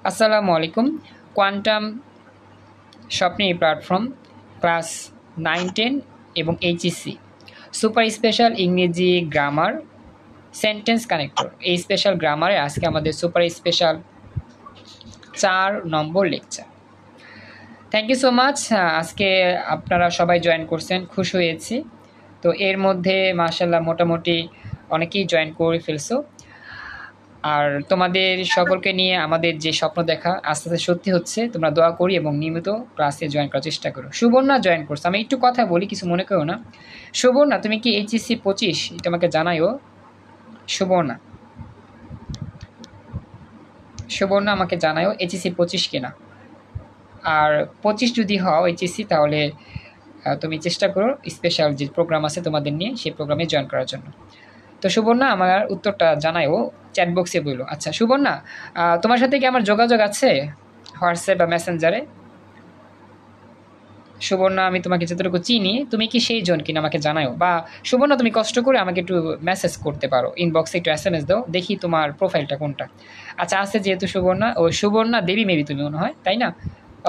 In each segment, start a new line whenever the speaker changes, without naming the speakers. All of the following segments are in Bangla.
আসসালামু আলাইকুম। কোয়ান্টাম স্বপ্নের প্ল্যাটফর্ম ক্লাস 9-10 এবং এইচএসসি সুপার স্পেশাল ইংরেজি গ্রামার সেন্টেন্স কানেক্টর, এই স্পেশাল গ্রামারে আজকে আমাদের সুপার স্পেশাল 4 নম্বর lecture. Thank you so much. আজকে আপনারা সবাই জয়েন করছেন, খুশি হয়েছি। তো এর মধ্যে মাশাআল্লাহ মোটামুটি অনেকেই জয়েন করে ফেলছো। আর তোমাদের সকলকে নিয়ে আমাদের যে স্বপ্ন দেখা আস্তে আস্তে সত্যি হচ্ছে। তোমরা দোয়া করি এবং নিয়মিত ক্লাসে জয়েন করার চেষ্টা করো। সুবর্ণা জয়েন করছো, আমি একটু কথা বলি, কিছু মনে করো না। সুবর্ণা, তুমি কি এইচএসসি 25 এটা আমাকে জানাইও। সুবর্ণা সুবর্ণা আমাকে জানাইও এইচএসসি 25 কিনা। আর 25 যদি হও এইচএসসি, তাহলে তুমি চেষ্টা করো স্পেশাল যে প্রোগ্রাম আছে তোমাদের নিয়ে, সেই প্রোগ্রামে জয়েন করার জন্য। তো সুবর্ণা আমার উত্তরটা জানাইও, চ্যাট বক্সে বললো। আচ্ছা সুবর্ণা, তোমার সাথে কি আমার যোগাযোগ আছে হোয়াটসঅ্যাপ বা মেসেঞ্জারে? সুবর্ণা, আমি তোমাকে যতটুকু চিনি, তুমি কি সেই জন কিনা আমাকে জানাও। বা সুবর্ণা, তুমি কষ্ট করে আমাকে একটু মেসেজ করতে পারো, ইনবক্সে একটু SMS দাও, দেখি তোমার প্রোফাইলটা কোনটা। আচ্ছা আছে যেহেতু সুবর্ণা, ও সুবর্ণা দেবী মেবি তুমি মনে হয়, তাই না?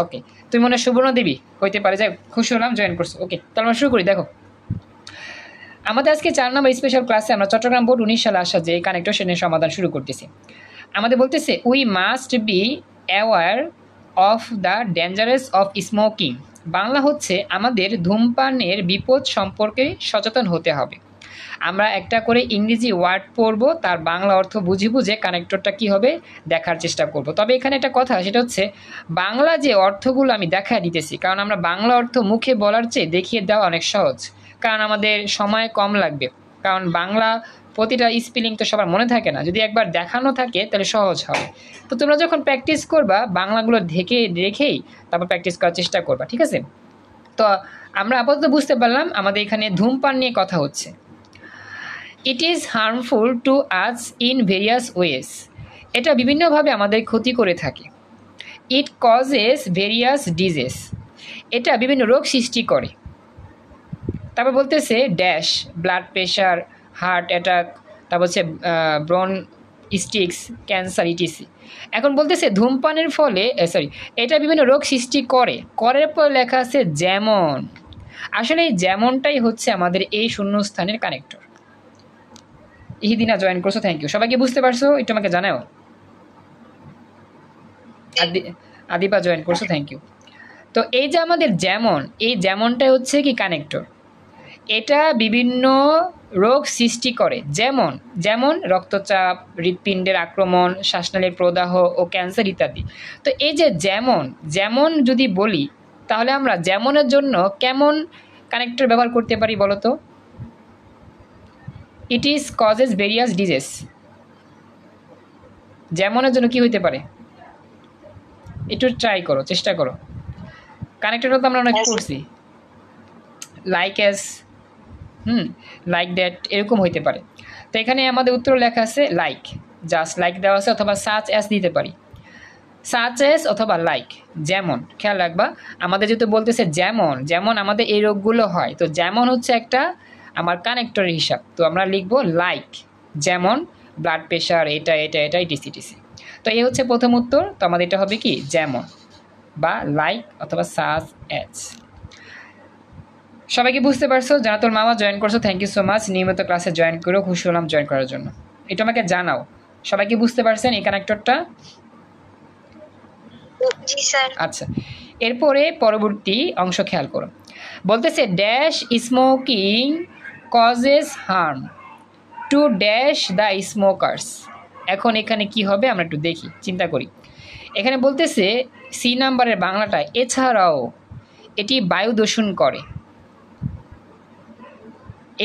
ওকে, তুমি মনে হয় সুবর্ণা দেবী হইতে পারে। যাই, খুশি হলাম জয়েন করছো। ওকে, তাহলে আমরা শুরু করি। দেখো, আমাদের আজকে 4 নম্বর স্পেশাল ক্লাসে আমরা চট্টগ্রাম বোর্ড 19 সালে আসা যে কানেক্টর সেনের সমাধান শুরু করতেছি। আমাদের বলতেছে we must be aware of the dangerous of smoking. Bangla হচ্ছে আমাদের ধূমপানের বিপদ সম্পর্কে সচেতন হতে হবে। আমরা একটা করে ইংরেজি ওয়ার্ড পড়ব, তার বাংলা অর্থ বুঝে বুঝে কানেক্টরটা কী হবে দেখার চেষ্টা করব। তবে এখানে একটা কথা, সেটা হচ্ছে বাংলা যে অর্থগুলো আমি দেখা দিতেছি, কারণ আমরা বাংলা অর্থ মুখে বলার চেয়ে দেখিয়ে দেওয়া অনেক সহজ, কারণ আমাদের সময় কম লাগবে। কারণ বাংলা প্রতিটা স্পেলিং তো সবার মনে থাকে না, যদি একবার দেখানো থাকে তাহলে সহজ হবে। তো তোমরা যখন প্র্যাকটিস করবা বাংলাগুলো রেখেই তারপর প্র্যাকটিস করার চেষ্টা করবা, ঠিক আছে? তো আমরা আপাতত বুঝতে পারলাম আমাদের এখানে ধূমপান নিয়ে কথা হচ্ছে। It is harmful to us in various ways. এটা বিভিন্নভাবে আমাদের ক্ষতি করে থাকে। It causes various disease. এটা বিভিন্ন রোগ সৃষ্টি করে। তারপর বলতেছে dash, blood pressure, heart attack, তারপর হচ্ছে ব্রন স্টিক্স, ক্যান্সার, ইটিসি। এখন বলতেছে ধূমপানের ফলে এটা বিভিন্ন রোগ সৃষ্টি করে। করার পর লেখা আছে যেমন। আসলে এই যেমনটাই হচ্ছে আমাদের এই শূন্যস্থানের কানেক্টর। ইহিদিনা জয়েন করছো, থ্যাংক ইউ। সবাইকে বুঝতে পারছো? একটু আমাকে জানাও। আদিবা জয়েন করছো, থ্যাংক ইউ। তো এই যে আমাদের যেমন, এই যেমনটাই হচ্ছে কি কানেক্টর। এটা বিভিন্ন রোগ সৃষ্টি করে। যেমন যেমন রক্তচাপ, হৃৎপিণ্ডের আক্রমণ, শ্বাসনালীর প্রদাহ ও ক্যান্সার ইত্যাদি। তো এই যে যেমন যেমন যদি বলি, তাহলে আমরা যেমনের জন্য কেমন কানেক্টর ব্যবহার করতে পারি বলো তো? It is causes various disease. যেমনের জন্য কি হইতে পারে? একটু ট্রাই করো, চেষ্টা করো। কানেক্টরটা তো আমরা অনেক করছি, লাইক অ্যাজ, লাইক দ্যাট, এরকম হইতে পারে। তো এখানে আমাদের উত্তর লেখা আছে লাইক, জাস্ট লাইক দেওয়া আছে, অথবা সাচ অ্যাজ দিতে পারি। সাচ অ্যাজ অথবা লাইক। যেমন, খেয়াল রাখবা আমাদের যেহেতু বলতেছে যেমন, যেমন আমাদের এই রোগগুলো হয়, তো যেমন হচ্ছে একটা আমার কানেক্টরের হিসাব। তো আমরা লিখবো লাইক, যেমন ব্লাড প্রেশার, এটা এটা এটা টিসি। তো এই হচ্ছে প্রথম উত্তর। তো আমাদের এটা হবে কি যেমন বা লাইক অথবা সাচ অ্যাজ। সবাইকে বুঝতে পারছো? জানাতুল মামা জয়েন করছো, থ্যাংক ইউ সো মাচ। নিয়মিত ক্লাসে জয়েন করো, খুশি হলাম জয়েন করার জন্য। এটা আমাকে জানাও সবাইকে বুঝতে পারছেন এই কানেক্টরটা? আচ্ছা, এরপরে পরবর্তী অংশ খেয়াল করো। বলতেছে dash smoking causes harm to dash the smokers. এখন এখানে কি হবে আমরা একটু দেখি, চিন্তা করি। এখানে বলতেছে সি নাম্বারের বাংলাটা এছাড়াও এটি বায়ু দূষণ করে।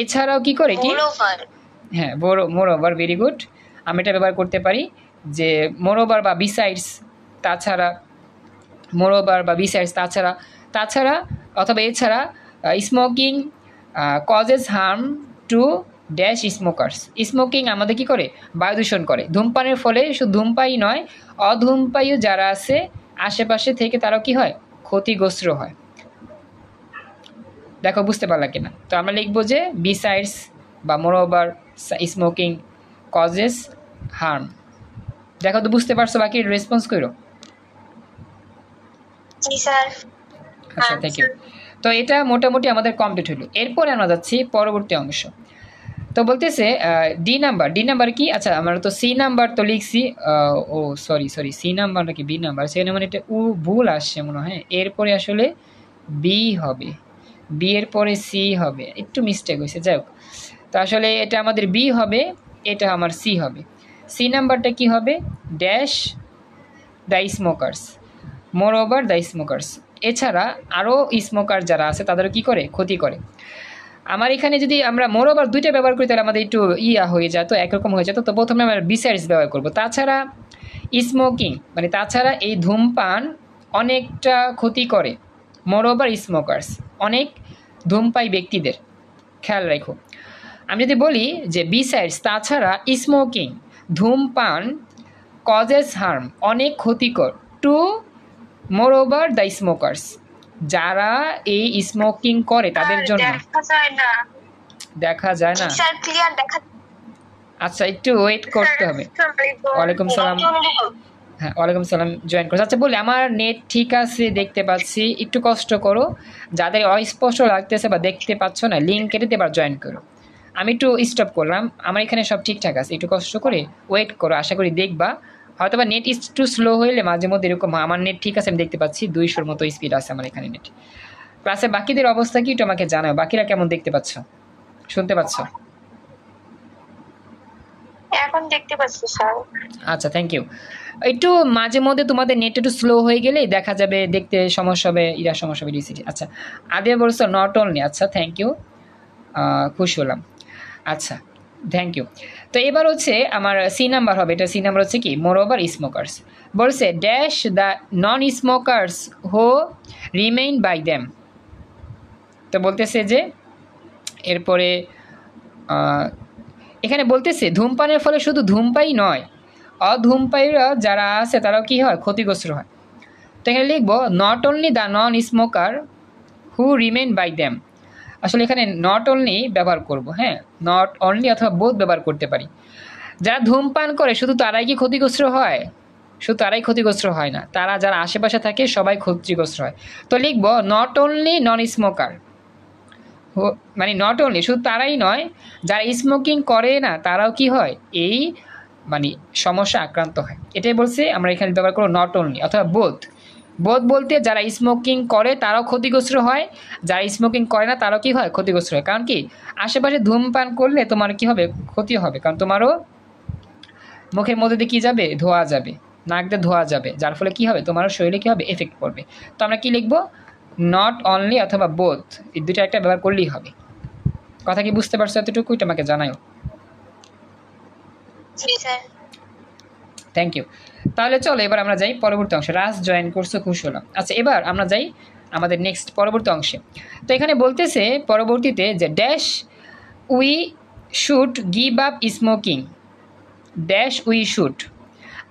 এছাড়াও কি করে এটি? হ্যাঁ, মোরওভার, ভেরি গুড। আমি এটা ব্যবহার করতে পারি যে মোরওভার বা বিসাইডস, তাছাড়া, মোরওভার বা বিসাইডস, তাছাড়া অথবা এছাড়া smoking causes harm to dash smokers. Smoking আমাদের কি করে? বায়ু দূষণ করে। ধূমপানের ফলে শুধু ধূমপায়ী নয়, অধূমপায়ী যারা আছে আশেপাশে থেকে তারাও কি হয়? ক্ষতিগ্রস্ত হয়। দেখো বুঝতে পারলা কিনা? তো আমরা লিখবো যে বিসাইডস বা মোরওভার স্মোকিং কজেস হার্ম। দেখো তো বুঝতে পারছো? বাকি রেসপন্স করো।
জি স্যার।
আচ্ছা, থ্যাংক ইউ। তো এটা মোটামুটি আমাদের কমপ্লিট হলো। এরপরে আমরা যাচ্ছি পরবর্তী অংশ। তো বলতেছে ডি নাম্বার কি? আচ্ছা, আমরা তো সি নাম্বার তো লিখছি। ও সরি, সি নাম্বার নাকি বি নাম্বার, সেখানে মানে এটা ভুল আসছে মনে হয়। এরপরে আসলে বি হবে, বি এর পরে সি হবে, একটু মিস্টেক হয়েছে, যাই হোক। তো আসলে এটা আমাদের বি হবে, এটা আমার সি হবে। সি নাম্বারটা কি হবে? Dash the smokers, more over the smokers. এছাড়া আরও স্মোকার যারা আছে তাদেরও কী করে? ক্ষতি করে। আমার এখানে যদি আমরা মোর ওভার দুইটা ব্যবহার করি তাহলে আমাদের একটু হয়ে যেত, একরকম হয়ে যেত। তো প্রথমে আমরা বিসাইডস ব্যবহার করব। তাছাড়া স্মোকিং মানে তাছাড়া এই ধূমপান অনেকটা ক্ষতি করে। মোর ওভার স্মোকার্স, অনেক ধূমপায়ী ব্যক্তিদের খেয়াল রাখো। আমি যদি বলি যে বিসাইডস তাছাড়া স্মোকিং ধূমপান কজেস হার্ম অনেক ক্ষতিকর to more over the smokers, যারা এই স্মোকিং করে তাদের জন্য। দেখা যায় না আচ্ছা, একটু ওয়েট করতে হবে। ওয়ালাইকুম সালাম। হ্যাঁ, ওয়ালাইকুম সালাম, জয়েন করছি। আচ্ছা বলি, আমার নেট ঠিক আছে, দেখতে পাচ্ছি, একটু কষ্ট করো। যাদের অস্পষ্ট লাগতেছে বা দেখতে পাচ্ছ না, লিঙ্ক কেটে এবার জয়েন করো। আমি একটু স্টপ করলাম, আমার এখানে সব ঠিকঠাক আছে, একটু কষ্ট করে ওয়েট করো, আশা করি দেখবা। হয়তো বা নেট একটু স্লো হইলে মাঝে মধ্যে এরকম। আমার নেট ঠিক আছে, আমি দেখতে পাচ্ছি 200-র মতো স্পিড আছে আমার এখানে নেট। ক্লাসে বাকিদের অবস্থা কি একটু আমাকে জানাও, বাকিরা কেমন দেখতে পাচ্ছ, শুনতে পাচ্ছ?
এখন দেখতে পাচ্ছি স্যার।
আচ্ছা, থ্যাংক ইউ। একটু মাঝে মধ্যে তোমাদের নেট একটু স্লো হয়ে গেলেই দেখা যাবে, দেখতে সমস্যা হবে, সমস্যা হবে ডিসিটি। আচ্ছা, আদিয়া বলছো নট অনলি। আচ্ছা, থ্যাংক ইউ, খুশি হলাম। আচ্ছা, থ্যাংক ইউ। তো এবার হচ্ছে আমার সি নাম্বার হবে। এটা সি নাম্বার হচ্ছে কি? মোর ওভার স্মোকার্স। বলছে ড্যাশ দ্য নন স্মোকার্স হো রিমেইন বাই দ্যাম। তো বলতেছে যে এরপরে এখানে বলতেছে ধূমপানের ফলে শুধু ধূমপাই নয়, অধূমপায়ীরা যারা আছে তারাও কি হয়? ক্ষতিগ্রস্ত হয়। তো এখানে লিখবো not only the non smoker who remain by them. আসলে এখানে নট অনলি ব্যবহার করব, হ্যাঁ, নট অনলি অথবা বোধ ব্যবহার করতে পারি। যারা ধূমপান করে শুধু তারাই কি ক্ষতিগ্রস্ত হয়? শুধু তারাই ক্ষতিগ্রস্ত হয় না, তারা যারা আশেপাশে থাকে সবাই ক্ষতিগ্রস্ত হয়। তো লিখব নট অনলি নন স্মোকার, মানে নট অনলি শুধু তারাই নয়, যারা স্মোকিং করে না তারাও কি হয়? এই মানে সমস্যা আক্রান্ত হয়। এটাই বলছে আমরা এখানে ব্যবহার করবো নট অনলি অথবা বোধ। বোধ বলতে যারা স্মোকিং করে তারাও ক্ষতিগ্রস্ত হয়, যারা স্মোকিং করে না তারাও কি হয়? ক্ষতিগ্রস্ত হয়। কারণ কি? আশেপাশে ধূমপান করলে তোমার কি হবে? ক্ষতি হবে, কারণ তোমারও মুখের মধ্যে দিয়ে কী যাবে? ধোয়া যাবে, নাক দিয়ে ধোয়া যাবে, যার ফলে কী হবে? তোমারও শরীরে কী হবে? এফেক্ট পড়বে। তো আমরা কী লিখবো? নট অনলি অথবা বোথ, এই দুটো একটা ব্যবহার করলেই হবে। কথা কি বুঝতে পারছো? এতটুকু এটা আমাকে জানাও। Thank you. তাহলে চলো এবার আমরা যাই পরবর্তী অংশে। রাজ জয়েন করছো, খুশি হলাম। আচ্ছা, এবার আমরা যাই আমাদের নেক্সট পরবর্তী অংশে। তো এখানে বলতেছে পরবর্তীতে যে dash we should give up smoking, dash we should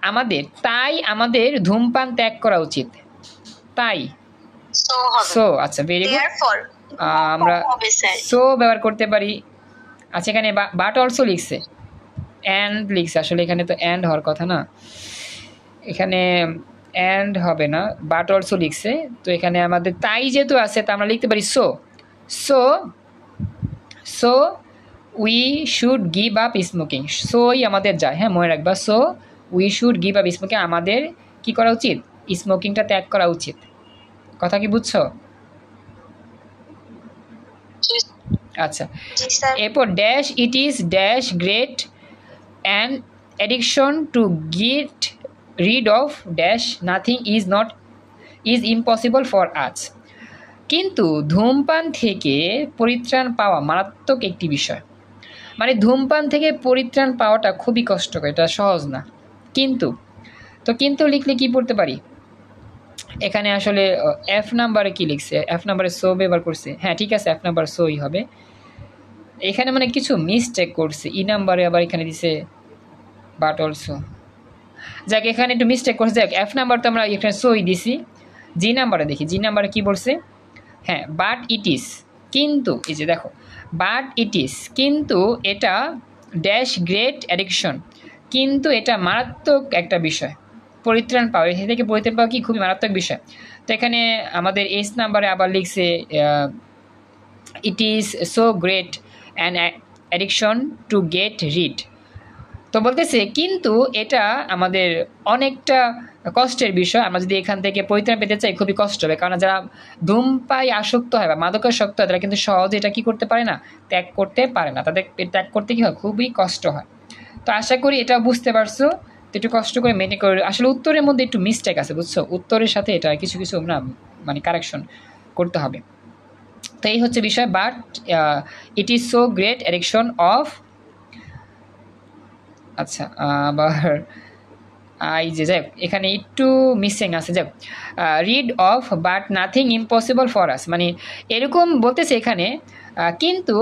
আমাদের, তাই আমাদের ধূমপান ত্যাগ করা উচিত। তাই সো, আচ্ছা ভেরি গুড, আমরা সো ব্যবহার করতে পারি। আচ্ছা, এখানে বাট অলসো লিখছে, অ্যান্ড লিখছে, আসলে এখানে তো অ্যান্ড হওয়ার কথা না, এখানে অ্যান্ড হবে না, বাট অলসো লিখছে। তো এখানে আমাদের তাই যেহেতু আছে তা আমরা লিখতে পারি so, so so we should give up smoking, সোই আমাদের যায়, হ্যাঁ মনে রাখবা, so we should give up smoking, আমাদের কি করা উচিত? স্মোকিংটা ত্যাগ করা উচিত। কথা কি বুঝছো? আচ্ছা, এরপর dash it is dash great and addiction to get rid of dash nothing is impossible for আজ। কিন্তু ধূমপান থেকে পরিত্রাণ পাওয়া মারাত্মক একটি বিষয়। মানে ধূমপান থেকে পরিত্রাণ পাওয়াটা খুবই কষ্টকর, এটা সহজ না। কিন্তু তো কিন্তু লিখলে কি পড়তে পারি? এখানে আসলে এফ নাম্বারে কি লিখছে? এফ নাম্বারে সো ব্যবহার করছে, হ্যাঁ ঠিক আছে, এফ নাম্বার সোই হবে। এখানে মানে কিছু মিস্টেক করছে, ই নাম্বারে আবার এখানে দিছে বাট অলসো, যাক এখানে একটু মিস্টেক করছে। যাক এফ নাম্বার তো আমরা এখানে সোই দিছি। জি নাম্বারে দেখি, জি নাম্বারে কি বলছে? হ্যাঁ, বাট ইট ইজ, কিন্তু এই যে দেখো, বাট ইট ইজ কিন্তু এটা ড্যাশ গ্রেট অ্যাডিকশন, কিন্তু এটা মারাত্মক একটা বিষয়। পরিত্রাণ পাওয়া, এ থেকে পরিত্রাণ পাওয়া কি খুবই মারাত্মক বিষয়। তো এখানে আমাদের এস নাম্বারে আবার লিখছে it is so great an addiction to get rid. তো বলতেছে কিন্তু এটা আমাদের অনেকটা কষ্টের বিষয়, আমরা যদি এখান থেকে পরিত্রাণ পেতে চাই খুবই কষ্ট হবে, কারণ যারা ধূমপাই আসক্ত হয় বা মাদকাসক্ত হয় তারা কিন্তু সহজে এটা কি করতে পারে না, ত্যাগ করতে পারে না, তাদের ত্যাগ করতে কি হয়, খুবই কষ্ট হয়। তো আশা করি এটা বুঝতে পারছো। তো একটু কষ্ট করে মেনে করে, আসলে উত্তরের মধ্যে একটু মিস্টেক আছে বুঝছো, উত্তরের সাথে এটা কিছু কিছু না মানে কারেকশন করতে হবে। তো এই হচ্ছে বিষয়। But it is so great addiction of, আচ্ছা আবার এই যে যাই হোক এখানে একটু মিসিং আছে, যাই হোক read of but nothing impossible for us, মানে এরকম বলতেছে এখানে কিন্তু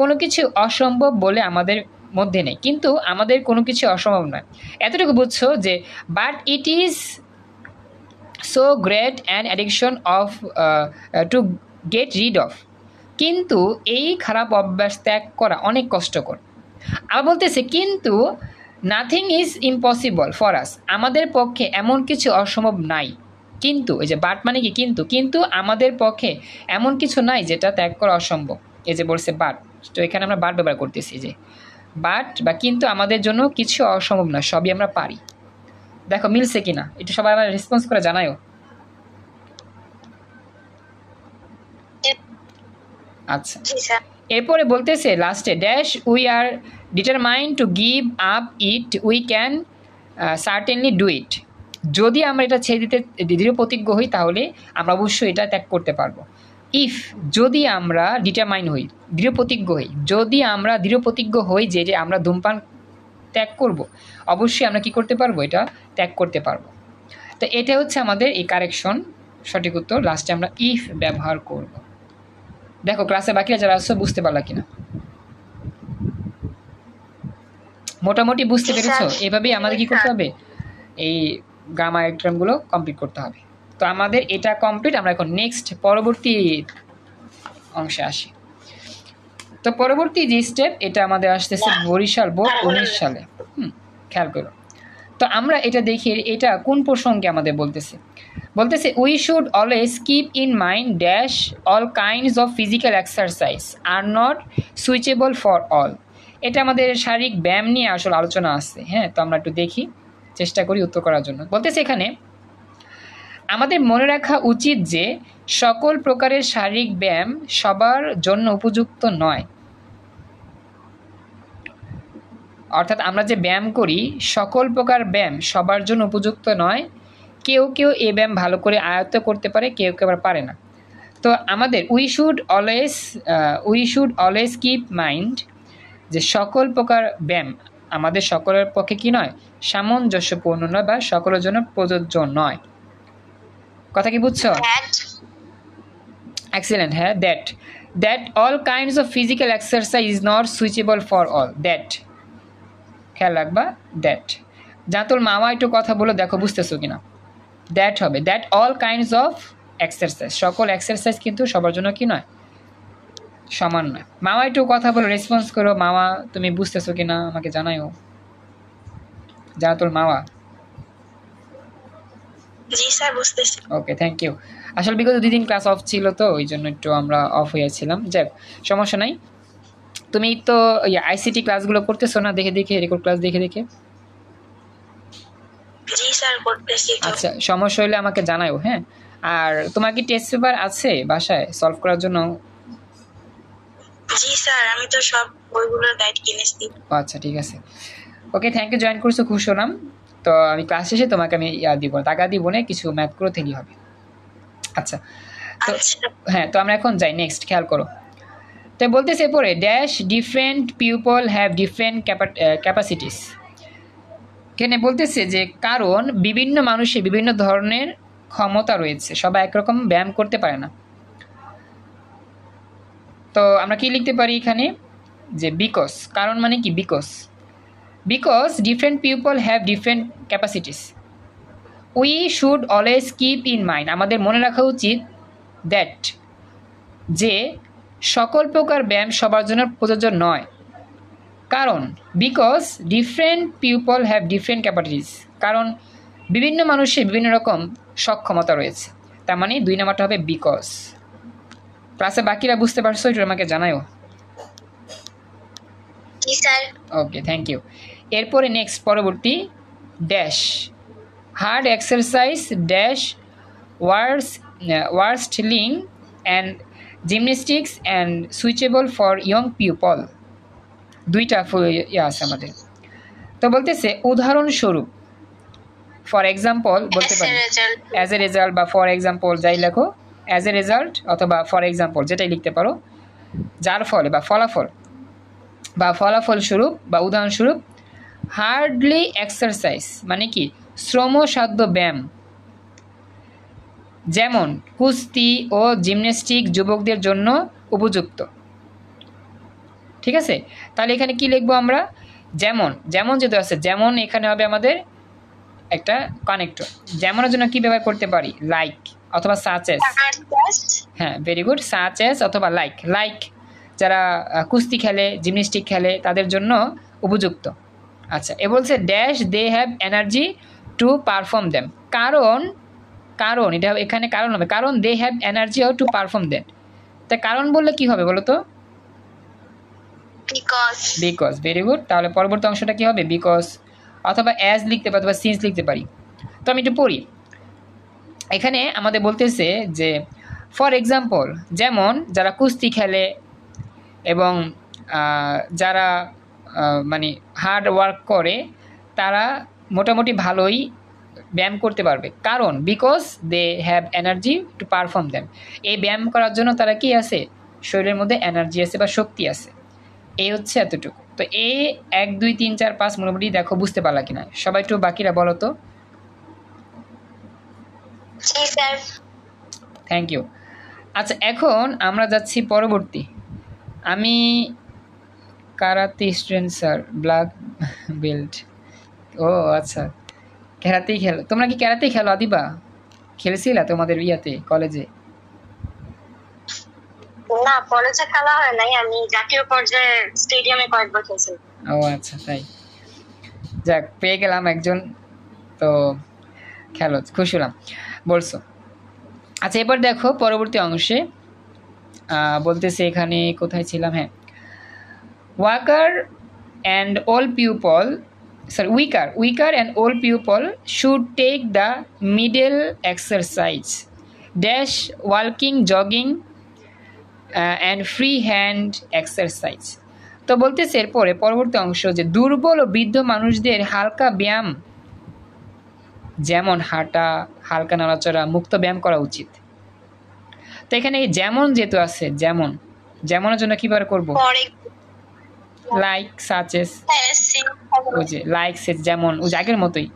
কোনো কিছু অসম্ভব বলে আমাদের মধ্যে নেই, কিন্তু আমাদের কোনো কিছু অসম্ভব নয়, এতটুকু বুঝছো যে but it is so great an addiction of to get rid of, কিন্তু এই খারাপ অভ্যাস ত্যাগ করা অনেক কষ্টকর। আবার বলতেছে কিন্তু nothing is impossible for us, আমাদের পক্ষে এমন কিছু অসম্ভব নাই, কিন্তু এই যে বাট মানে কি কিন্তু, কিন্তু আমাদের পক্ষে এমন কিছু নাই যেটা ত্যাগ করা অসম্ভব, এই যে বলছে বাট, তো এখানে আমরা বাট ব্যবহার করতেছি যে বাট বা কিন্তু আমাদের জন্য কিছু অসম্ভব না, সবই আমরা পারি। দেখো মিলছে কিনা একটু সবাই আমার রেসপন্স করে জানায়ও। আচ্ছা
জি স্যার।
এরপরে বলতেছে লাস্টে dash we are determined to give up it we can certainly do it, যদি আমরা এটা ছেড়ে দিতে দৃঢ় প্রতিজ্ঞ হই তাহলে আমরা অবশ্যই এটা ত্যাগ করতে পারবো। ইফ যদি আমরা ডিটারমাইন হই, দৃঢ় প্রতিজ্ঞ হই, যদি আমরা দৃঢ় প্রতিজ্ঞ হই যে যে আমরা ধূমপান ত্যাগ করব, অবশ্যই আমরা কি করতে পারবো, এটা ত্যাগ করতে পারবো। তো এটা হচ্ছে আমাদের এই কারেকশন, সঠিক উত্তর লাস্টে আমরা ইফ ব্যবহার করব। দেখো ক্লাসে বাকিরা যারা আসছো বুঝতে পারলা কিনা, মোটামুটি বুঝতে পেরেছো? এভাবেই আমাদের কি করতে হবে, এই গ্রামার টার্মগুলো কমপ্লিট করতে হবে। তো আমাদের এটা কমপ্লিট, আমরা এখন নেক্সট পরবর্তী অংশে আসি। তো পরবর্তী যে স্টেপ এটা আমাদের আসতেছে বরিশাল বোর্ড 19 সালে, খেয়াল করো। তো আমরা এটা দেখি এটা কোন প্রসঙ্গে আমাদের বলতেছে, বলতেছে we should always keep in mind dash all kinds of physical exercise are not switchable for all, এটা আমাদের শারীরিক ব্যায়াম নিয়ে আসলে আলোচনা আছে। হ্যাঁ, তো আমরা একটু দেখি, চেষ্টা করি উত্তর করার জন্য। বলতেছে এখানে আমাদের মনে রাখা উচিত যে সকল প্রকারের শারীরিক ব্যায়াম সবার জন্য উপযুক্ত নয়, অর্থাৎ আমরা যে ব্যায়াম করি সকল প্রকার ব্যায়াম সবার জন্য উপযুক্ত নয়, কেউ কেউ এই ব্যায়াম ভালো করে আয়ত্ত করতে পারে, কেউ কেউ আবার পারে না। তো আমাদের we should always keep mind যে সকল প্রকার ব্যায়াম আমাদের সকলের পক্ষে কি নয়, সামঞ্জস্যপূর্ণ নয় বা সকলের জন্য প্রযোজ্য নয়। কথা কি বুঝছো? এক্সেলেন্ট। হ্যাঁ, that all kinds of physical exercise is not switchable for all, that খেয়াল রাখবা, দ্যাট যা তোর মামা একটু কথা বলে দেখো বুঝতেছো কিনা, দ্যাট হবে that all kinds of exercise, সকল এক্সারসাইজ কিন্তু সবার জন্য কি নয়, সমান নয়। মামা একটু কথা বলে রেসপন্স করো, মামা তুমি বুঝতেছো কিনা আমাকে জানাইও, জানা তোর মামা।
জি স্যার বুঝতেছি।
ওকে, থ্যাংক ইউ। আসলে বিগত 2 দিন ক্লাস অফ ছিল তো ওই জন্য একটু আমরা অফ হয়েছিলাম, যাই সমস্যা নাই। তুমি তো আইসিটি ক্লাসগুলো করতেছো না দেখে দেখে, রেকর্ড ক্লাস দেখে দেখে?
জি স্যার করতেছি।
আচ্ছা, সমস্যা হলে আমাকে জানাও। হ্যাঁ, আর তোমার কি টেস্ট পেপার আছে বাসায় সলভ করার জন্য?
জি স্যার, আমি তো সব বইগুলোর গাইড কিনেছি।
আচ্ছা ঠিক আছে, ওকে, থ্যাংক ইউ, জয়েন করছো, খুশি হলাম। তো আমি ক্লাস শেষে তোমাকে আমি দিব, টাকা দিব না, কিছু ম্যাথ করে থেলি হবে। আচ্ছা, তো হ্যাঁ, তো আমরা এখন যাই নেক্সট, খেয়াল করো। তো বলতেছে পরে dash different people have different capacities, এখানে বলতেছে যে কারণ বিভিন্ন মানুষের বিভিন্ন ধরনের ক্ষমতা রয়েছে, সবাই একরকম ব্যায়াম করতে পারে না। তো আমরা কি লিখতে পারি এখানে যে বিকজ, কারণ মানে কি because different people have different capacities, we should always keep in mind, আমাদের মনে রাখা উচিত দ্যাট যে সকল প্রকার ব্যায়াম সবার জন্য প্রযোজ্য নয়, কারণ because different people have different capacities, কারণ বিভিন্ন মানুষের বিভিন্ন রকম সক্ষমতা রয়েছে, তার মানে 2 নাম্বারটা হবে বিকজ। ক্লাসে বাকিরা বুঝতে পারছো এটা আমাকে জানাও।
জি স্যার।
Okay, thank you. এরপরে নেক্সট পরবর্তী dash hard exercise dash wrestling and gymnastics and suitable for young people. 2টা আছে আমাদের। তো বলতেছে উদাহরণস্বরূপ, ফর এক্সাম্পল বলতে পারি, অ্যাজ এ রেজাল্ট বা ফর এক্সাম্পল যাই লেখো, অ্যাজ এ রেজাল্ট অথবা ফর এক্সাম্পল যেটাই লিখতে পারো, যার ফলে বা ফলাফল বা ফলাফলস্বরূপ বা উদাহরণস্বরূপ। হার্ডলি এক্সারসাইজ মানে কি শ্রমসাধ্য ব্যায়াম, যেমন কুস্তি ও জিমন্যাস্টিক যুবকদের জন্য উপযুক্ত। ঠিক আছে, তাহলে এখানে কি লিখবো আমরা? যেমন, যেমন যেহেতু আছে যেমন এখানে হবে আমাদের একটা কানেক্টর। যেমনের জন্য কি ব্যবহার করতে পারি? লাইক অথবা সাচ এস। হ্যাঁ, ভেরি গুড, সাচ এস অথবা লাইক। লাইক যারা কুস্তি খেলে, জিমন্যাস্টিক খেলে তাদের জন্য উপযুক্ত। আচ্ছা, এ বলছে dash they have energy to perform them. কারণ, কারণ এটা এখানে কারণ হবে, কারণ they have energy to perform them. তা কারণ বললে কি হবে বলো তো? বিকজ। ভেরি গুড, তাহলে পরবর্তী অংশটা কি হবে? বিকজ অথবা অ্যাজ লিখতে পারি অথবা সিন্স লিখতে পারি। তো আমি একটু পড়ি। এখানে আমাদের বলতেছে যে ফর এক্সাম্পল, যেমন যারা কুস্তি খেলে এবং যারা মানে হার্ড ওয়ার্ক করে তারা মোটামুটি ভালোই ব্যায়াম করতে পারবে, কারণ because they have energy to perform them. এই ব্যায়াম করার জন্য তারা কি আছে? শরীরের মধ্যে এনার্জি আছে বা শক্তি আছে। এই হচ্ছে এতটুকু। তো এই 1 2 3 4 5 মোটামুটি দেখো বুঝতে পারলা কিনা? সবাই একটু বাকিরা বলো তো। Thank you. আচ্ছা, এখন আমরা যাচ্ছি পরবর্তী। আমি karate student sir, black belt. ও আচ্ছা, ক্যারাতেই খেলো তোমরা? কি ক্যারাতেই খেলো আদিবা? খেলছিলা তোমাদের ইয়াতে কলেজে?
না, কলেজে খেলা হয় নাই, আমি জাতীয় পর্যায়ে স্টেডিয়ামে কয়েকবার খেলছি।
ও আচ্ছা, তাই। যাক, পেয়ে গেলাম একজন, তো খেলো, খুশি হলাম বলছো। আচ্ছা, এবার দেখো পরবর্তী অংশে বলতেছে, এখানে কোথায় ছিলাম? হ্যাঁ, walker and all people, sorry, weaker and old people should take the middle exercise dash walking, jogging and free hand exercise। তো বলতেছে এরপরে পরবর্তী অংশ যে দুর্বল ও বৃদ্ধ মানুষদের হালকা ব্যায়াম, যেমন হাঁটা, হালকা নড়াচড়া, মুক্ত ব্যায়াম করা উচিত। তো এখানে যেমন যেহেতু আছে, যেমন, যেমনের জন্য কি ব্যবহার করবো? লাইক, সাচেস, ওই যে লাইক, সেচ, যেমন, ওই যে আগের মতোই।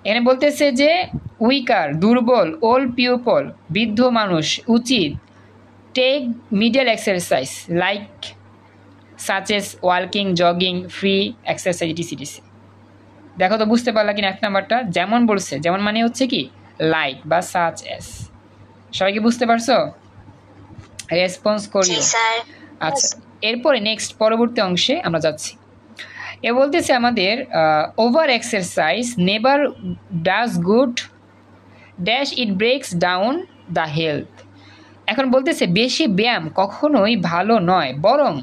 এখানে বলতেছে যে উইকার দুর্বল, ওল্ড পিপল বৃদ্ধ মানুষ উচিত, take middle exercise like such as walking, jogging, free exercise ETC. দেখো তো বুঝতে পারলা কিনা? 1 নাম্বারটা যেমন বলছে, যেমন মানে হচ্ছে কি লাইক বা সাচ এস। সবাই কি বুঝতে পারছো? রেসপন্স করিও। আচ্ছা, এরপরে নেক্সট পরবর্তী অংশে আমরা যাচ্ছি। এ বলতেছে আমাদের over exercise never does good dash it ব্রেকস down the health. এখন বলতেছে বেশি ব্যায়াম কখনোই ভালো নয়, বরং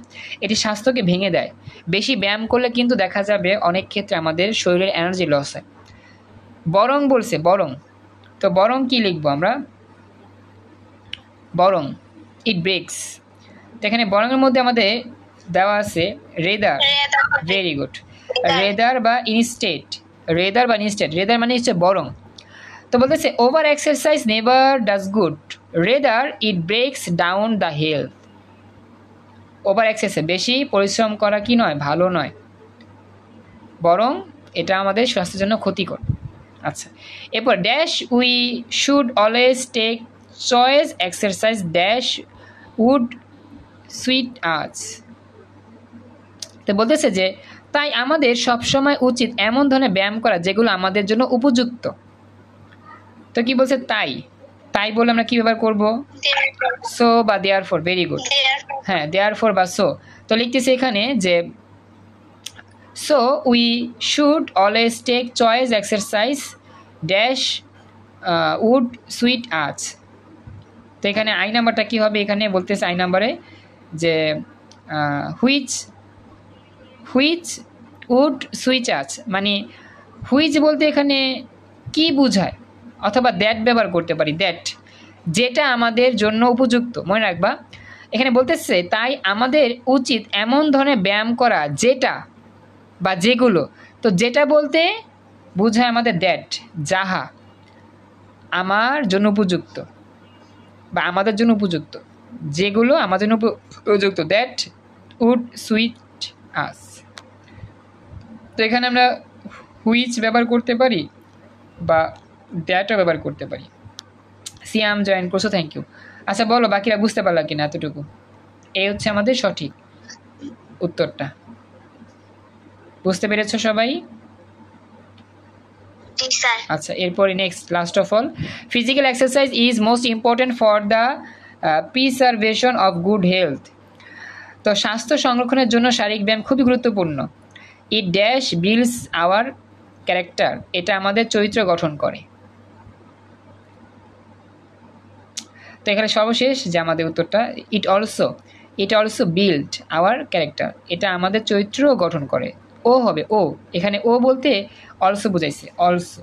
এটি স্বাস্থ্যকে ভেঙে দেয়। বেশি ব্যায়াম করলে কিন্তু দেখা যাবে অনেক ক্ষেত্রে আমাদের শরীরের এনার্জি লস হয়। বরং বলছে, বরং। তো বরং কি লিখবো আমরা? বরং, ইট ব্রেকস। তো এখানে বরংয়ের মধ্যে আমাদের দেওয়া আছে রেদার। ভেরি গুড, রেদার বা ইনস্টেড। রেদার বা ইনস্টেড, রেদার মানে হচ্ছে বরং। তো বলতেছে over exercise never does good, rather it ব্রেকস down the health. Over exercise বেশি পরিশ্রম করা কি নয়, ভালো নয়, বরং এটা আমাদের স্বাস্থ্যের জন্য ক্ষতিকর। আচ্ছা, এরপর dash we should always take choice exercise dash would suit us. তো বলতেছে যে তাই আমাদের সবসময় উচিত এমন ধরনের ব্যায়াম করা যেগুলো আমাদের জন্য উপযুক্ত। তো কি বলছে? তাই, তাই বলে আমরা কি ব্যবহার করব? সো বা দেয়ার ফর। ভেরি গুড, হ্যাঁ, দেয়ার ফর বা সো। তো লিখতেছে এখানে যে so we should always take choice exercise dash would suit us. তো এখানে আই নাম্বারটা কী হবে, এখানে বলতেছে আই নাম্বারে যে হুইচ হুইচ উড সুইচ আজ, মানে হুইচ বলতে এখানে কি বোঝায়, অথবা দ্যাট ব্যবহার করতে পারি, দ্যাট যেটা আমাদের জন্য উপযুক্ত। মনে রাখবা এখানে বলতেছে তাই আমাদের উচিত এমন ধরনের ব্যায়াম করা যেটা বা যেগুলো, তো যেটা বলতে বোঝায় আমাদের দ্যাট, যাহা আমার জন্য উপযুক্ত বা আমাদের জন্য উপযুক্ত, যেগুলো আমাদের জন্য উপযুক্ত, দ্যাট উড সুইট আস। তো এখানে আমরা হুইচ ব্যবহার করতে পারি বা দ্যাটও ব্যবহার করতে পারি। সিয়াম জয়েন করছো, থ্যাংক ইউ। আচ্ছা বলো বাকিরা বুঝতে পারলা কিনা এতটুকু? এই হচ্ছে আমাদের সঠিক উত্তরটা। বুঝতে পেরেছো সবাই? আচ্ছা এরপরে next, last of all, physical exercise is most important for the preservation of good health. তো স্বাস্থ্য সংরক্ষণের জন্য শারীরিক ব্যায়াম খুবই গুরুত্বপূর্ণ। It dash builds our character, এটা আমাদের চরিত্র গঠন করে। তো এখানে সর্বশেষ যে আমাদের উত্তরটা, it also build our character, এটা আমাদের চরিত্র গঠন করে। ও হবে ও, এখানে ও বলতে অলসো বুঝাইছে, also.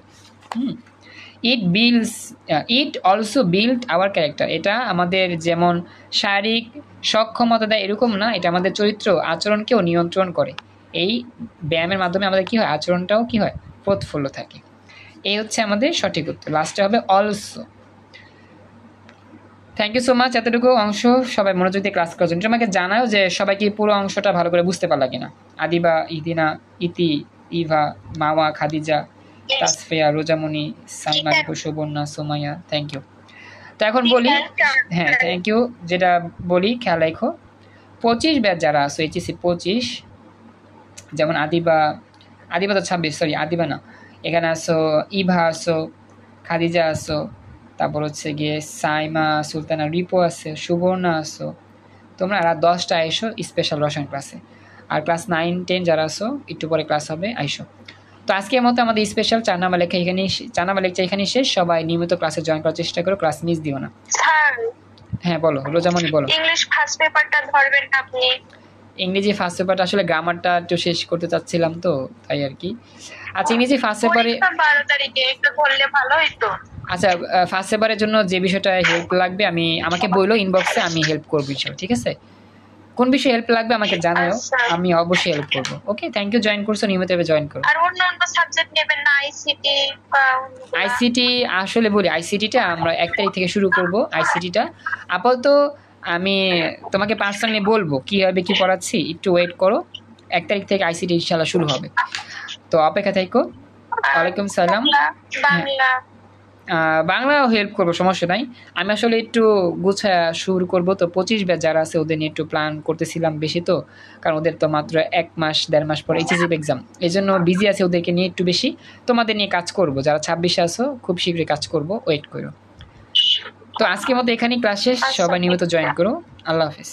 It also build our character, এটা আমাদের যেমন শারীরিক সক্ষমতা দেয় এরকম না, এটা আমাদের চরিত্র আচরণকেও নিয়ন্ত্রণ করে। এই ব্যায়ামের মাধ্যমে আমাদের কী হয়, আচরণটাও কী হয়, প্রতিফুল্ল থাকে। এই হচ্ছে আমাদের সঠিক উত্তর, লাস্টে হবে also. Thank you so much এতটুকু অংশ সবাই মনোযোগ দিয়ে ক্লাস করার জন্য। আমাকে জানাও যে সবাই কি পুরো অংশটা ভালো করে বুঝতে পারলা কিনা। আদিবা, ইদিনা, ইতি, ইভা, মাওয়া, খাদিজা, তাসফিয়া, রোজামণি, সাইমা, রিপু, সুবর্ণা, সোমাইয়া, থ্যাংক ইউ। তো এখন বলি, হ্যাঁ থ্যাংক ইউ, যেটা বলি খেয়াল রাখো, 25 ব্যাচ যারা আসো এইচএসসি 25, যেমন আদিবা তো 26, সরি আদিবা না, এখানে আসো ইভা আসো, খাদিজা আসো, তারপর হচ্ছে গিয়ে সাইমা, সুলতানা, রিপো আছে, সুবর্ণা আসো, তোমরা আর 10টা আইসো স্পেশাল রসায়ন ক্লাসে। আর ক্লাস 9, 10 যারা আসো একটু পরে ক্লাস হবে, আইসো। তো আজকের মতো আমাদের স্পেশাল 4 নাম্বার লেখা এখানেই শেষ। সবাই নিয়মিত ক্লাসে জয়েন করার চেষ্টা করো, ক্লাস মিস দিও না। হ্যাঁ বলো রোজামণি, বলো।
ইংলিশ ফার্স্ট পেপারটা ধরবেন আপনি?
ইংরেজি ফার্স্ট পেপারটা আসলে গ্রামারটা একটু শেষ করতে চাচ্ছিলাম তো, তাই আর কি। আচ্ছা ইংরেজি ফার্স্ট পেপারে
12 তারিখে একটু বললে ভালো হতো।
আচ্ছা ফার্স্ট পেপারের জন্য যে বিষয়টা হেল্প লাগবে আমাকে বললো ইনবক্সে, আমি হেল্প করবো বিষয়, ঠিক আছে? কোন বিষয়ে হেল্প লাগবে আমাকে জানাও, আমি অবশ্যই হেল্প করবো। ওকে থ্যাংক ইউ, জয়েন করছো, নিয়মিতভাবে জয়েন করো।
আর অন্যান্য সাবজেক্ট নেবেন না?
আইসিটি আসলে বলি, আইসিটিটা আমরা 1 তারিখ থেকে শুরু করব। আইসিটিটা আপাতত আমি তোমাকে পার্সোনালি বলবো কীভাবে কী পড়াচ্ছি, একটু ওয়েট করো। 1 তারিখ থেকে আইসিটি ইনশাল্লাহ শুরু হবে, তো অপেক্ষা থাকো। ওয়ালাইকুম সালাম। বাংলাও হেল্প করবো, সমস্যা নাই। আমি আসলে একটু গুছায়া শুরু করবো, তো 25 ব্যাচ যারা আছে ওদের নিয়ে একটু প্ল্যান করতেছিলাম বেশি, তো কারণ ওদের তো মাত্র 1 মাস 1.5 মাস পর এইচএসসি এক্সাম, এই জন্য বিজি আছে, ওদেরকে নিয়ে একটু বেশি। তোমাদের নিয়ে কাজ করব, যারা 26-এ আসো খুব শীঘ্রই কাজ করব, ওয়েট করো। তো আজকের মতো এখানেই ক্লাস শেষ, সবাই নিয়মিত জয়েন করো। আল্লাহ হাফেজ।